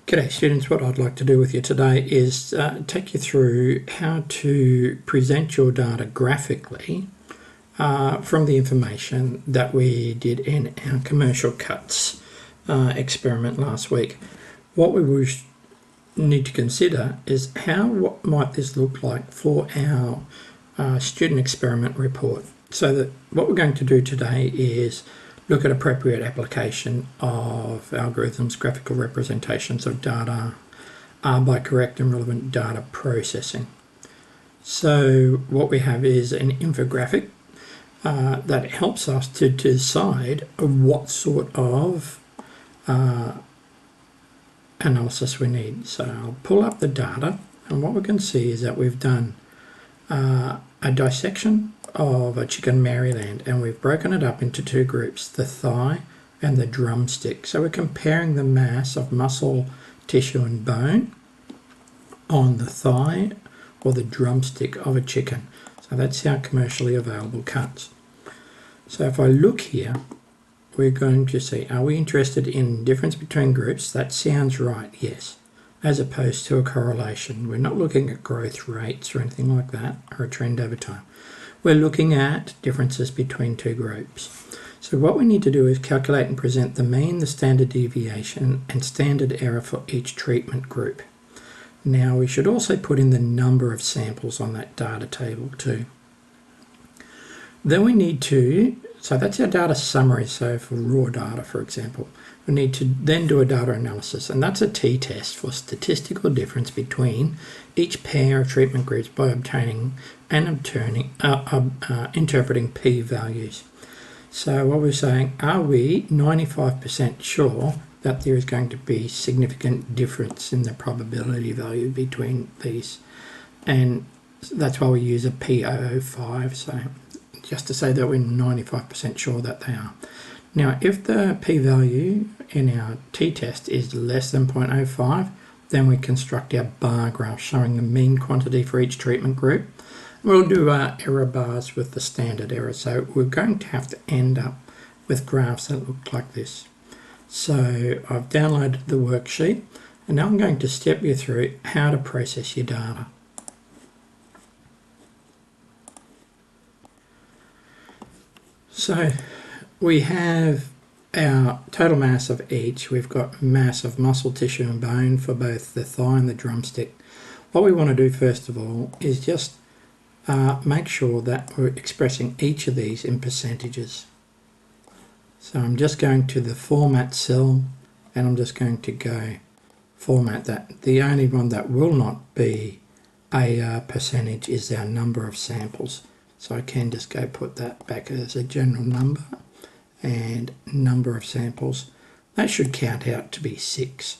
G'day students, what I'd like to do with you today is take you through how to present your data graphically from the information that we did in our commercial cuts experiment last week. What we need to consider is what might this look like for our student experiment report. So that what we're going to do today is look at appropriate application of algorithms, graphical representations of data by correct and relevant data processing. So what we have is an infographic that helps us to decide what sort of analysis we need. So I'll pull up the data, and what we can see is that we've done a dissection of a chicken Maryland, and we've broken it up into two groups, the thigh and the drumstick. So we're comparing the mass of muscle, tissue and bone on the thigh or the drumstick of a chicken. So that's our commercially available cuts. So if I look here, we're going to see, are we interested in difference between groups? That sounds right, yes, as opposed to a correlation. We're not looking at growth rates or anything like that, or a trend over time. We're looking at differences between two groups. So what we need to do is calculate and present the mean, the standard deviation and standard error for each treatment group. Now we should also put in the number of samples on that data table too. Then we need to, so that's our data summary, so for raw data for example, we need to then do a data analysis, and that's a t-test for statistical difference between each pair of treatment groups by obtaining and interpreting p-values. So what we're saying, are we 95% sure that there is going to be significant difference in the probability value between these? And that's why we use a p005, so just to say that we're 95% sure that they are. Now, if the p-value in our t-test is less than 0.05, then we construct our bar graph showing the mean quantity for each treatment group. We'll do error bars with the standard error, so we're going to have to end up with graphs that look like this. So I've downloaded the worksheet, and now I'm going to step you through how to process your data. So we have our total mass of each. We've got mass of muscle, tissue and bone for both the thigh and the drumstick. What we want to do first of all is just make sure that we're expressing each of these in percentages. So I'm just going to the format cell, and I'm just going to go format that. The only one that will not be a percentage is our number of samples. So I can just go put that back as a general number, and number of samples. That should count out to be 6.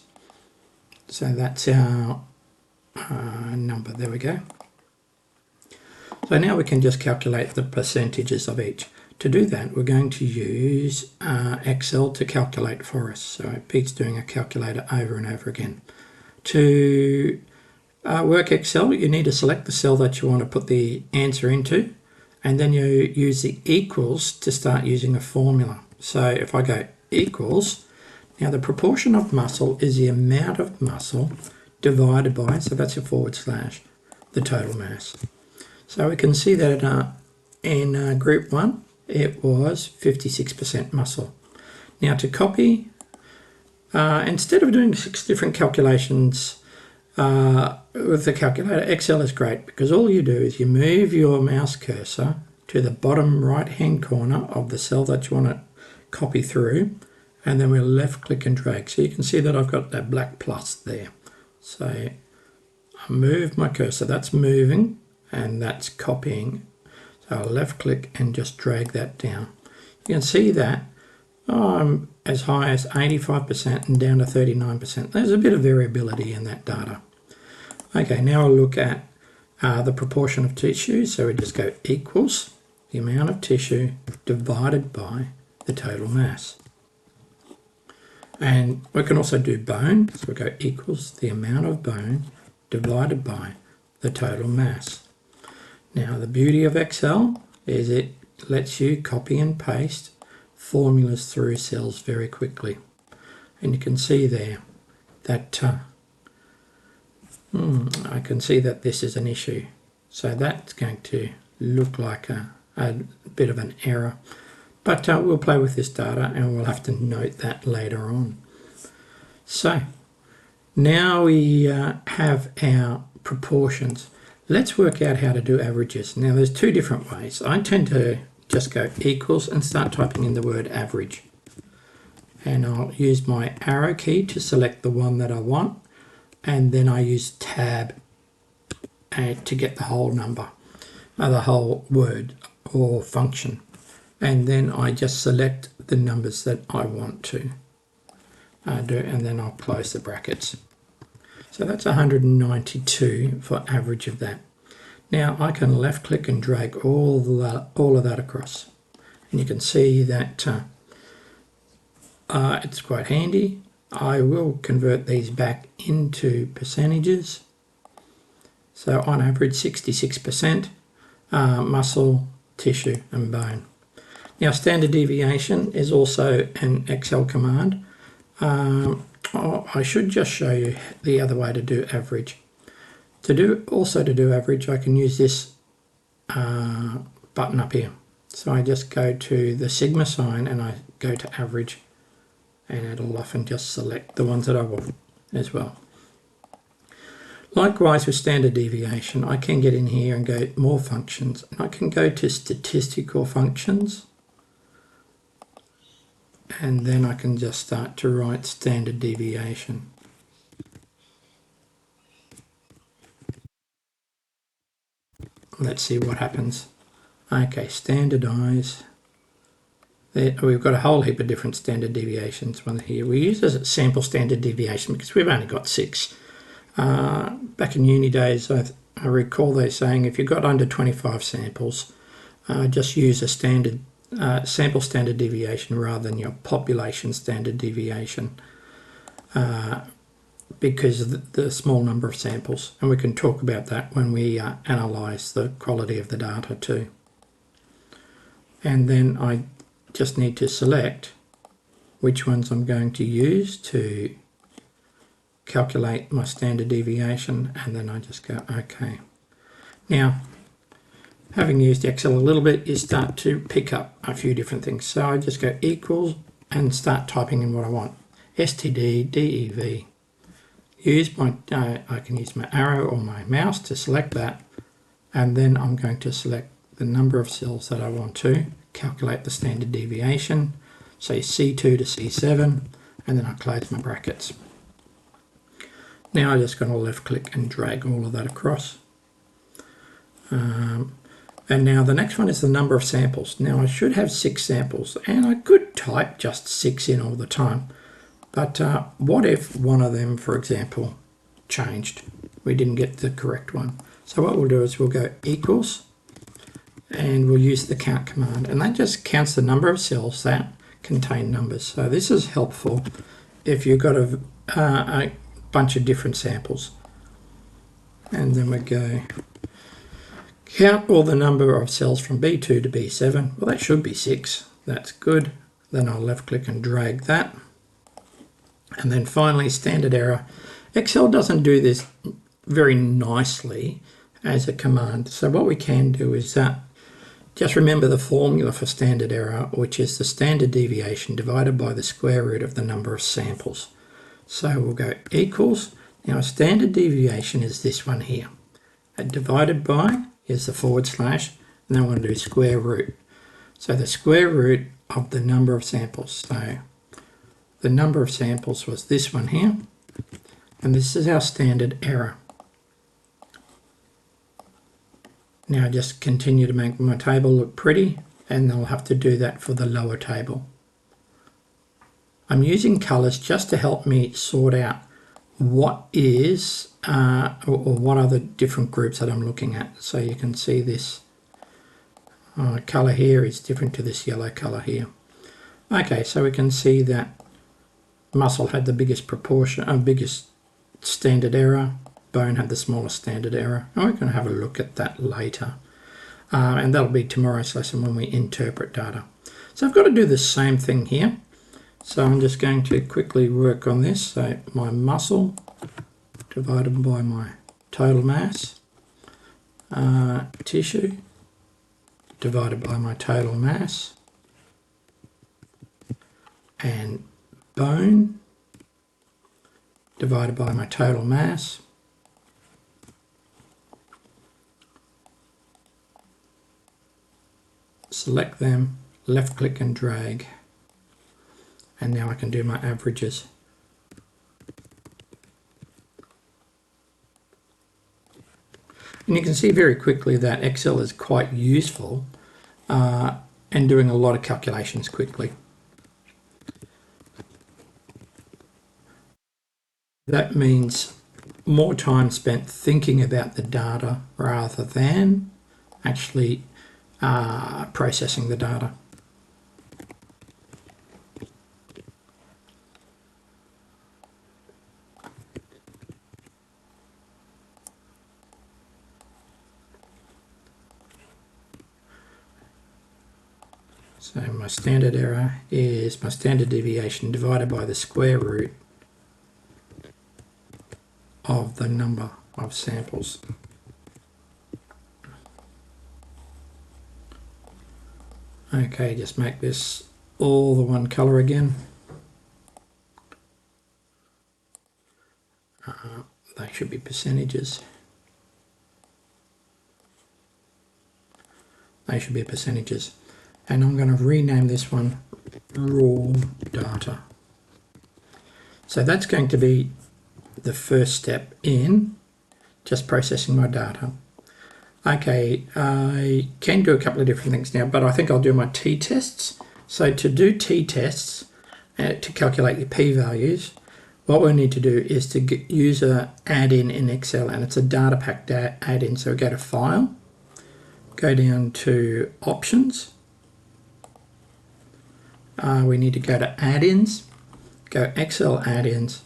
So that's our number. There we go. So now we can just calculate the percentages of each. To do that, we're going to use Excel to calculate for us. So Pete's doing a calculator over and over again. To work Excel, you need to select the cell that you want to put the answer into, and then you use the equals to start using a formula. So if I go equals, now the proportion of muscle is the amount of muscle divided by, so that's a /, the total mass. So we can see that in group 1, it was 56% muscle. Now to copy, instead of doing 6 different calculations with the calculator, Excel is great because all you do is you move your mouse cursor to the bottom right hand corner of the cell that you want to copy through, and then we'll left click and drag. So you can see that I've got that black plus there. So I move my cursor, that's moving and that's copying. So I'll left click and just drag that down. You can see that I'm as high as 85% and down to 39%. There's a bit of variability in that data. Okay, now I'll look at the proportion of tissue. So we just go equals the amount of tissue divided by the total mass. And we can also do bone. So we go equals the amount of bone divided by the total mass. Now the beauty of Excel is it lets you copy and paste formulas through cells very quickly. And you can see there that I can see that this is an issue. So that's going to look like a bit of an error. But we'll play with this data and we'll have to note that later on. So now we have our proportions. Let's work out how to do averages. Now there's two different ways. I tend to just go equals and start typing in the word average. And I'll use my arrow key to select the one that I want. And then I use tab to get the whole number, the whole word or function. And then I just select the numbers that I want to do, and then I'll close the brackets. So that's 192 for average of that. Now I can left click and drag all of that across. And you can see that it's quite handy. I will convert these back into percentages. So on average 66% muscle, tissue and bone. Now standard deviation is also an Excel command. I should just show you the other way to do average. To do average, I can use this button up here. So I just go to the sigma sign and I go to average, and it'll often just select the ones that I want as well. Likewise with standard deviation, I can get in here and go more functions. I can go to statistical functions, and then I can just start to write standard deviation. Let's see what happens. Okay, standardize. There, we've got a whole heap of different standard deviations. One here we use as a sample standard deviation because we've only got 6. Back in uni days, I recall they saying if you've got under 25 samples, just use a standard sample standard deviation rather than your population standard deviation, because of the small number of samples. And we can talk about that when we analyse the quality of the data too. And then I just need to select which ones I'm going to use to calculate my standard deviation, and then I just go OK. Now, having used Excel a little bit, you start to pick up a few different things. So I just go equals and start typing in what I want. STD, DEV. I can use my arrow or my mouse to select that, and then I'm going to select the number of cells that I want to calculate the standard deviation, say C2 to C7, and then I close my brackets. Now I'm just going to left click and drag all of that across. And now the next one is the number of samples. Now I should have 6 samples, and I could type just 6 in all the time. But what if one of them, for example, changed? We didn't get the correct one. So what we'll do is we'll go equals, and we'll use the count command, and that just counts the number of cells that contain numbers. So this is helpful if you've got a bunch of different samples. And then we go count all the number of cells from B2 to B7. Well, that should be 6. That's good. Then I'll left click and drag that. And then finally, standard error. Excel doesn't do this very nicely as a command. So what we can do is just remember the formula for standard error, which is the standard deviation divided by the square root of the number of samples. So we'll go equals. Now standard deviation is this one here. Divided by is the /, and then we're going to do square root. So the square root of the number of samples. So the number of samples was this one here, and this is our standard error. Now I just continue to make my table look pretty, and I'll have to do that for the lower table. I'm using colours just to help me sort out what is or what are the different groups that I'm looking at. So you can see this colour here is different to this yellow colour here. Okay, so we can see that muscle had the biggest proportion, biggest standard error. Bone had the smallest standard error, and we're going to have a look at that later. And that'll be tomorrow's lesson when we interpret data. So I've got to do the same thing here. So I'm just going to quickly work on this. So my muscle divided by my total mass, tissue divided by my total mass, and bone divided by my total mass, select them, left click and drag, and now I can do my averages. And you can see very quickly that Excel is quite useful and doing a lot of calculations quickly. That means more time spent thinking about the data rather than actually processing the data. So my standard error is my standard deviation divided by the square root of the number of samples. Okay, just make this all the one colour again. They should be percentages. They should be percentages. And I'm going to rename this one raw data. So that's going to be the first step in just processing my data. Okay, I can do a couple of different things now, but I think I'll do my t-tests. So to do t-tests, to calculate your p-values, what we need to do is to use a add-in in Excel, and it's a data pack add-in. So go to File, go down to Options. We need to go to Add-ins, go Excel Add-ins,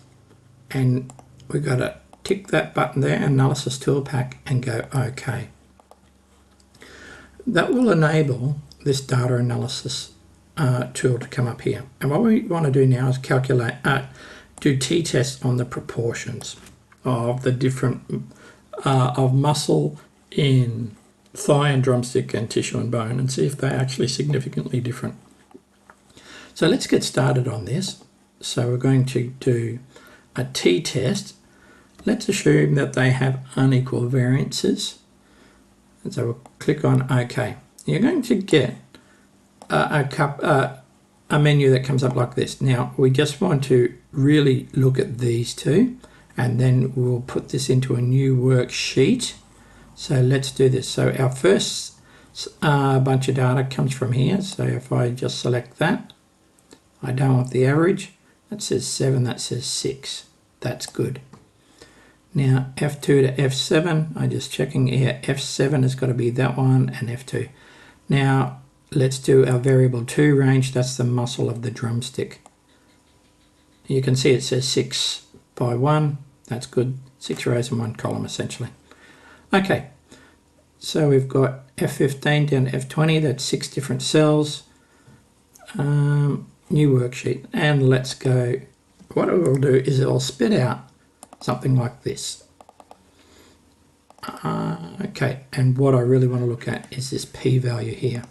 and we've got to tick that button there, Analysis Toolpack, and go OK. That will enable this data analysis tool to come up here. And what we want to do now is calculate, do t-tests on the proportions of the different, of muscle in thigh and drumstick and tissue and bone, and see if they're actually significantly different. So let's get started on this. So we're going to do a t-test. Let's assume that they have unequal variances. And so we'll click on OK. You're going to get a menu that comes up like this. Now we just want to really look at these two, and then we'll put this into a new worksheet. So let's do this. So our first bunch of data comes from here. So if I just select that, I don't want the average. That says 7, that says 6. That's good. Now F2 to F7, I'm just checking here, F7 has got to be that one, and F2. Now let's do our variable 2 range. That's the muscle of the drumstick. You can see it says 6 by 1. That's good. 6 rows and 1 column essentially. Okay, so we've got F15 down to F20. That's 6 different cells. New worksheet, and let's go. What it will do is it will spit out something like this. Okay, and what I really want to look at is this p-value here.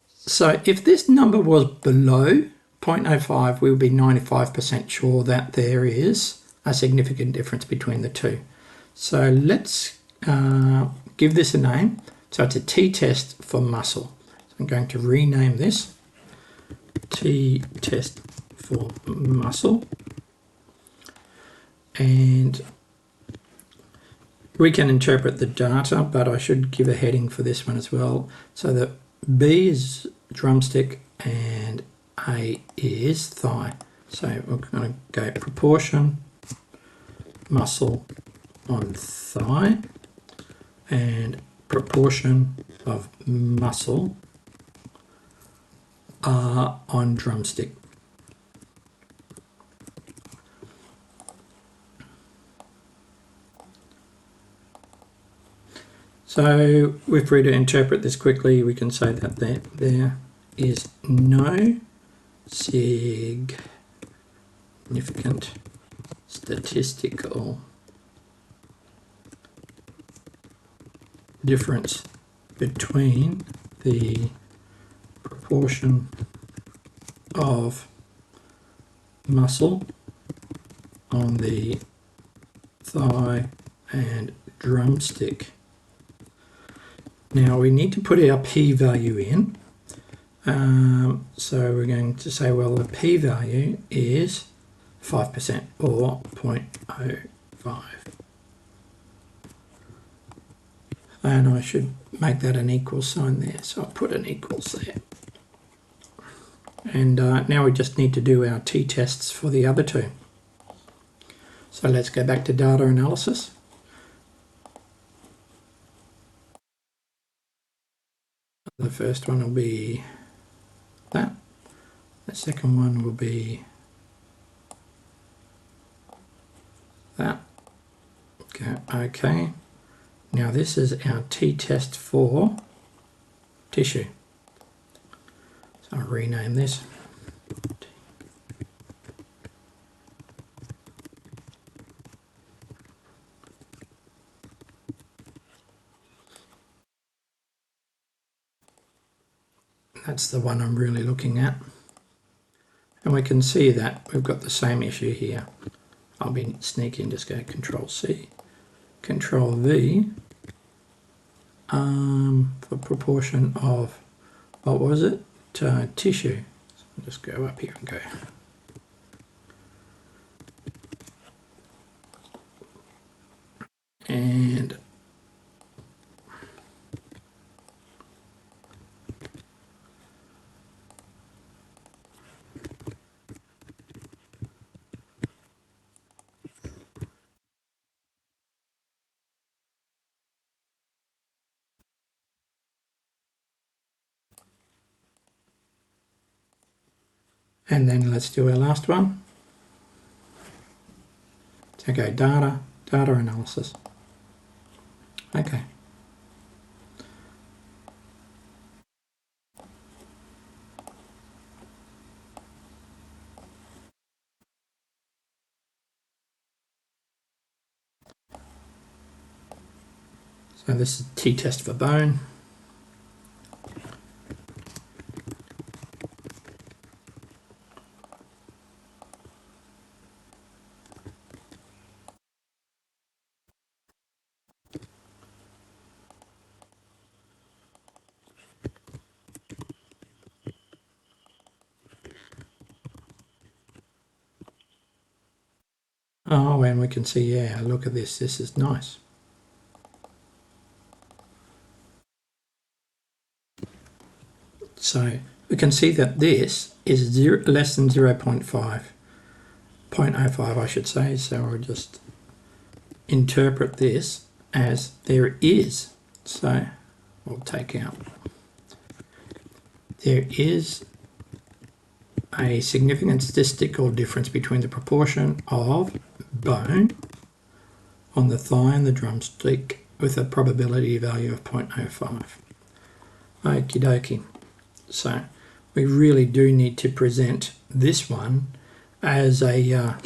So if this number was below 0.05, we would be 95% sure that there is a significant difference between the two. So let's give this a name. So it's a t-test for muscle. So I'm going to rename this t-test for muscle. And we can interpret the data, but I should give a heading for this one as well. So that B is drumstick and A is thigh. So we're going to go proportion muscle on thigh and proportion of muscle on drumstick. So if we were to interpret this quickly, we can say that there is no significant statistical difference between the proportion of muscle on the thigh and drumstick. Now we need to put our p-value in. So we're going to say, well, the p-value is 5% or 0.05. And I should make that an equal sign there. So I'll put an equals there. And now we just need to do our t-tests for the other two. So let's go back to data analysis. The first one will be that. The second one will be that. Okay. Now this is our t-test for tissue. So I'll rename this. That's the one I'm really looking at. And we can see that we've got the same issue here. I'll be sneaky and just go Control C, Control V, for proportion of, what was it? Tissue. So I'll just go up here and go. And then let's do our last one. Okay, data analysis. Okay. So this is t-test for bone. Oh, and we can see, yeah, look at this. This is nice. So we can see that this is less than 0.05, I should say. So we'll just interpret this as there is. So we'll take out. There is a significant statistical difference between the proportion of bone on the thigh and the drumstick with a probability value of 0.05. Okie dokie. So we really do need to present this one as a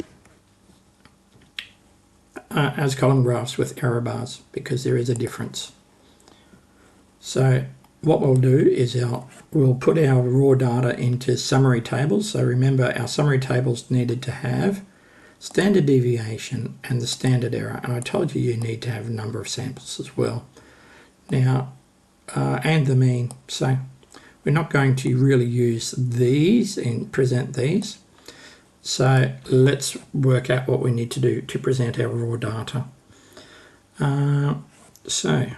as column graphs with error bars because there is a difference. So what we'll do is we'll put our raw data into summary tables. So remember, our summary tables needed to have standard deviation and the standard error, and I told you need to have a number of samples as well. Now, and the mean. So we're not going to really use these and present these. So let's work out what we need to do to present our raw data. So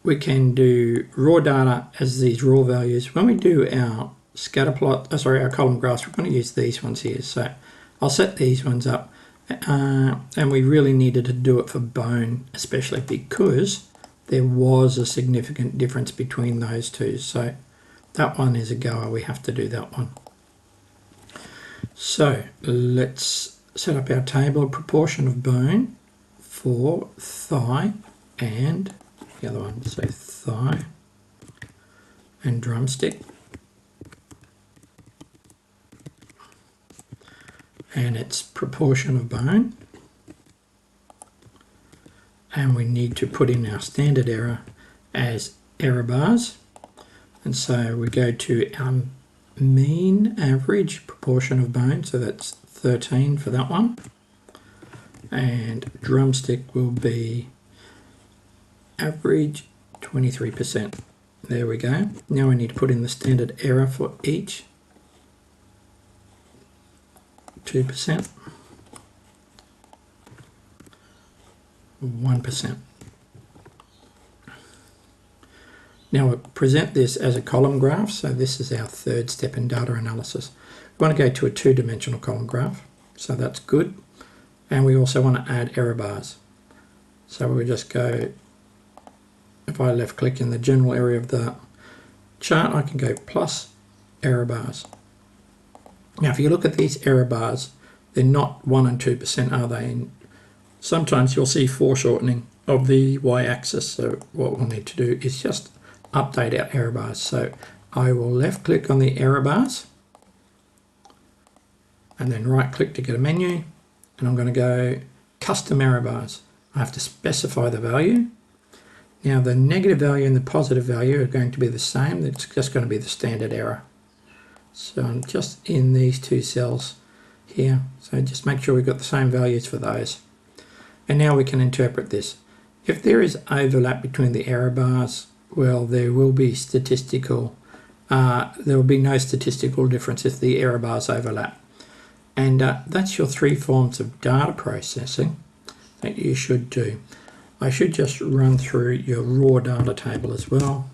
we can do raw data as these raw values. When we do our scatter plot, our column graphs, we're going to use these ones here. So I'll set these ones up, and we really needed to do it for bone, especially because there was a significant difference between those two. So that one is a goer, we have to do that one. So let's set up our table, proportion of bone for thigh and the other one? So thigh and drumstick. And its proportion of bone. And we need to put in our standard error as error bars. And so we go to our mean average proportion of bone, so that's 13 for that one. And drumstick will be average 23%. There we go. Now we need to put in the standard error for each. 2%. 1%. Now we'll present this as a column graph, so this is our third step in data analysis. We want to go to a two-dimensional column graph, so that's good. And we also want to add error bars. So we'll just go, if I left click in the general area of the chart, I can go plus error bars. Now if you look at these error bars, they're not 1 and 2%, are they? And sometimes you'll see foreshortening of the y-axis, so what we'll need to do is just update our error bars. So I will left click on the error bars and then right click to get a menu, and I'm going to go custom error bars. I have to specify the value. Now the negative value and the positive value are going to be the same. It's just going to be the standard error. So I'm just in these two cells here, so just make sure we've got the same values for those. And now we can interpret this. If there is overlap between the error bars, well, there will be no statistical difference if the error bars overlap. And that's your three forms of data processing that you should do. I should just run through your raw data table as well.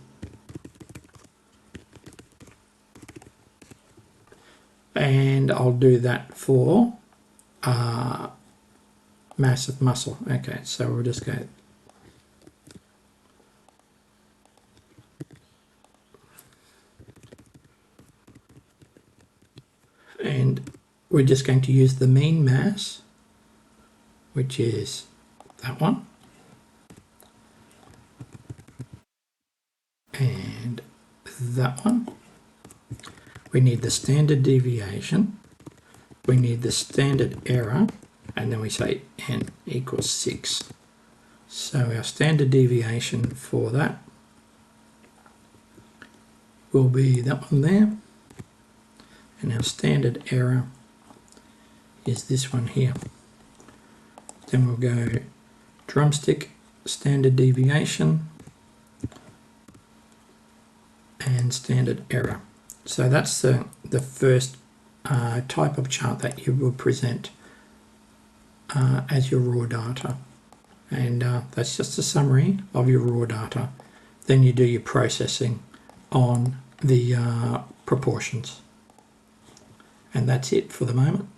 And I'll do that for mass of muscle. Okay, so we'll just go and we're just going to use the mean mass, which is that one, and that one. We need the standard deviation, we need the standard error, and then we say n equals 6. So our standard deviation for that will be that one there, and our standard error is this one here. Then we'll go drumstick standard deviation and standard error. So that's the first type of chart that you will present as your raw data. And that's just a summary of your raw data. Then you do your processing on the proportions. And that's it for the moment.